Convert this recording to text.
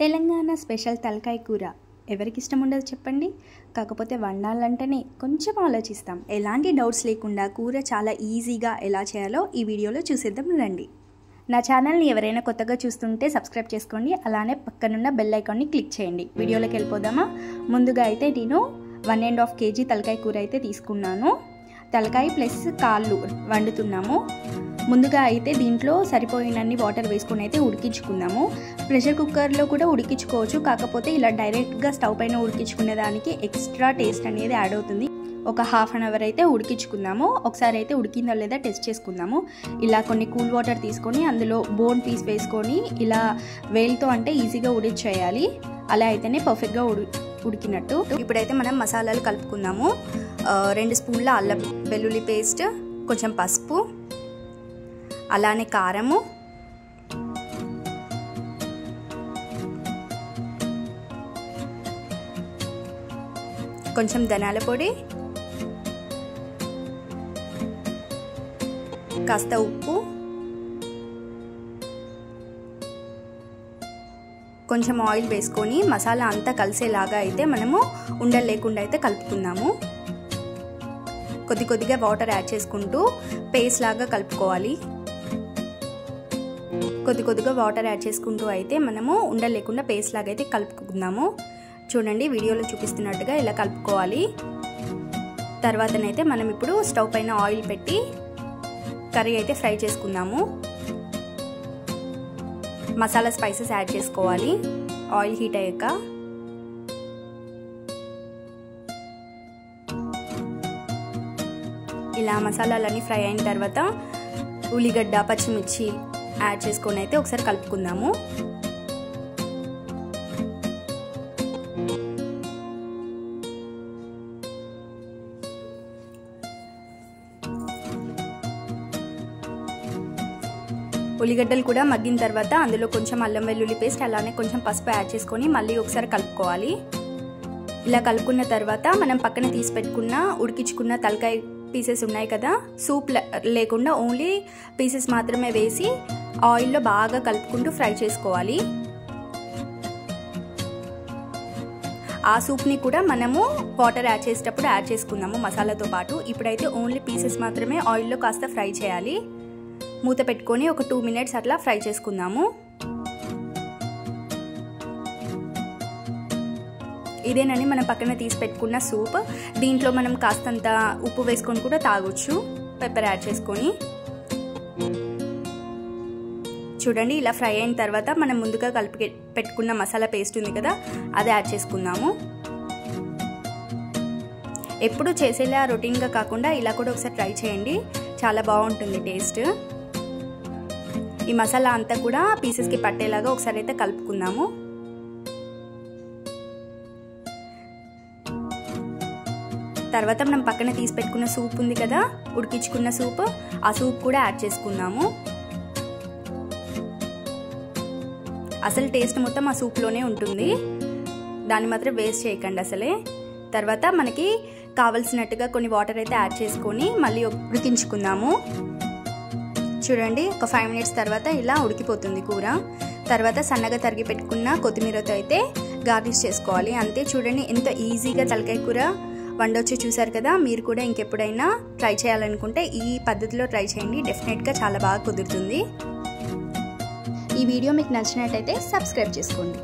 Telangana special తలకాయ కూర ఎవరికి ఇష్టం ఉండదు చెప్పండి. కాకపోతే వండాలంటేనే కొంచెం ఆలోచిస్తాం. ఎలాంటి డౌట్స్ లేకుండా కూర చాలా ఈజీగా ఎలా చేయాలో ఈ వీడియోలో చూసేద్దాం రండి. నా ఛానల్ని ఎవరైనా కొత్తగా చూస్తుంటే సబ్స్క్రైబ్ చేసుకోండి, అలానే పక్కనున్న బెల్ ఐకాన్ని క్లిక్ చేయండి. వీడియోలోకి వెళ్ళిపోదామా? ముందుగా అయితే నేను 1.5 kg తలకాయ కూర అయితే తీసుకున్నాను. తలకాయ ప్లస్ కాళ్ళు వండుతున్నాము. ముందుగా అయితే దీంట్లో సరిపోయినన్ని వాటర్ వేసుకొని అయితే ఉడికించుకుందాము. ప్రెషర్ కుక్కర్లో కూడా ఉడికించుకోవచ్చు, కాకపోతే ఇలా డైరెక్ట్గా స్టవ్ పైన ఉడికించుకునే దానికి ఎక్స్ట్రా టేస్ట్ అనేది యాడ్ అవుతుంది. ఒక ½ an hour అయితే ఉడికించుకుందాము. ఒకసారి అయితే ఉడికిందో లేదా టెస్ట్ చేసుకుందాము. ఇలా కొన్ని కూల్ వాటర్ తీసుకొని అందులో బోన్ పీస్ వేసుకొని ఇలా వేలుతో అంటే ఈజీగా ఉడికించేయాలి. అలా అయితేనే పర్ఫెక్ట్గా ఉడికినట్టు. ఇప్పుడైతే మనం మసాలాలు కలుపుకుందాము. 2 స్పూన్ల అల్లం వెల్లుల్లి పేస్ట్, కొంచెం పసుపు, అలానే కారము, కొంచెం ధనియాల పొడి, కాస్త ఉప్పు, కొంచెం ఆయిల్ వేసుకొని మసాలా అంతా కలిసేలాగా అయితే మనము ఉండలు లేకుండా అయితే కలుపుకుందాము. కొద్దిగా వాటర్ యాడ్ చేసుకుంటూ పేస్ట్ లాగా కలుపుకోవాలి. కొద్దిగా వాటర్ యాడ్ చేసుకుంటూ అయితే మనము ఉండలు లేకుండా పేస్ట్ లాగా అయితే కలుపుకుందాము. చూడండి, వీడియోలో చూపిస్తున్నట్టుగా ఇలా కలుపుకోవాలి. తర్వాతనైతే మనం ఇప్పుడు స్టవ్ పైన ఆయిల్ పెట్టి కర్రీ అయితే ఫ్రై చేసుకుందాము. మసాలా స్పైసెస్ యాడ్ చేసుకోవాలి. ఆయిల్ హీట్ అయ్యాక ఇలా మసాలాలన్నీ ఫ్రై అయిన తర్వాత ఉల్లిగడ్డ, పచ్చిమిర్చి యాడ్ చేసుకొని అయితే ఒకసారి కలుపుకుందాము. ఉల్లిగడ్డలు కూడా మగ్గిన తర్వాత అందులో కొంచెం అల్లం వెల్లుల్లి పేస్ట్, అలానే కొంచెం పసుపు యాడ్ చేసుకొని మళ్ళీ ఒకసారి కలుపుకోవాలి. ఇలా కలుపుకున్న తర్వాత మనం పక్కన తీసి పెట్టుకున్న ఉడికించుకున్న తలకాయ పీసెస్ ఉన్నాయి కదా, సూప్ లేకుండా ఓన్లీ పీసెస్ మాత్రమే వేసి ఆయిల్లో బాగా కలుపుకుంటూ ఫ్రై చేసుకోవాలి. ఆ సూప్ని కూడా మనము వాటర్ యాడ్ చేసేటప్పుడు యాడ్ చేసుకుందాము మసాలాతో పాటు. ఇప్పుడైతే ఓన్లీ పీసెస్ మాత్రమే ఆయిల్లో కాస్త ఫ్రై చేయాలి. మూత పెట్టుకొని ఒక 2 minutes అట్లా ఫ్రై చేసుకుందాము. ఇదేనని మనం పక్కన తీసి పెట్టుకున్న సూప్. దీంట్లో మనం కాస్తంత ఉప్పు వేసుకొని కూడా తాగొచ్చు, పెప్పర్ యాడ్ చేసుకొని. చూడండి, ఇలా ఫ్రై అయిన తర్వాత మనం ముందుగా కలిపి పెట్టుకున్న మసాలా పేస్ట్ ఉంది కదా, అది యాడ్ చేసుకుందాము. ఎప్పుడు చేసేలా రొటీన్గా కాకుండా ఇలా కూడా ఒకసారి ట్రై చేయండి, చాలా బాగుంటుంది టేస్ట్. ఈ మసాలా అంతా కూడా పీసెస్కి పట్టేలాగా ఒకసారి అయితే కలుపుకుందాము. తర్వాత మనం పక్కన తీసి పెట్టుకున్న సూప్ ఉంది కదా, ఉడికించుకున్న సూప్, ఆ సూప్ కూడా యాడ్ చేసుకుందాము. అసలు టేస్ట్ మొత్తం ఆ సూప్లోనే ఉంటుంది, దాన్ని మాత్రం వేస్ట్ చేయకండి అసలే. తర్వాత మనకి కావలసినట్టుగా కొన్ని వాటర్ అయితే యాడ్ చేసుకొని మళ్ళీ ఉడికించుకుందాము. చూడండి, ఒక 5 minutes తర్వాత ఇలా ఉడికిపోతుంది కూర. తర్వాత సన్నగా తరిగి పెట్టుకున్న కొత్తిమీరతో అయితే గార్నిష్ చేసుకోవాలి. అంతే. చూడండి, ఎంత ఈజీగా తలకాయ కూర వండొచ్చు చూసారు కదా. మీరు కూడా ఇంకెప్పుడైనా ట్రై చేయాలనుకుంటే ఈ పద్ధతిలో ట్రై చేయండి, డెఫినెట్గా చాలా బాగా కుదురుతుంది. ఈ వీడియో మీకు నచ్చినట్టయితే సబ్స్క్రైబ్ చేసుకోండి.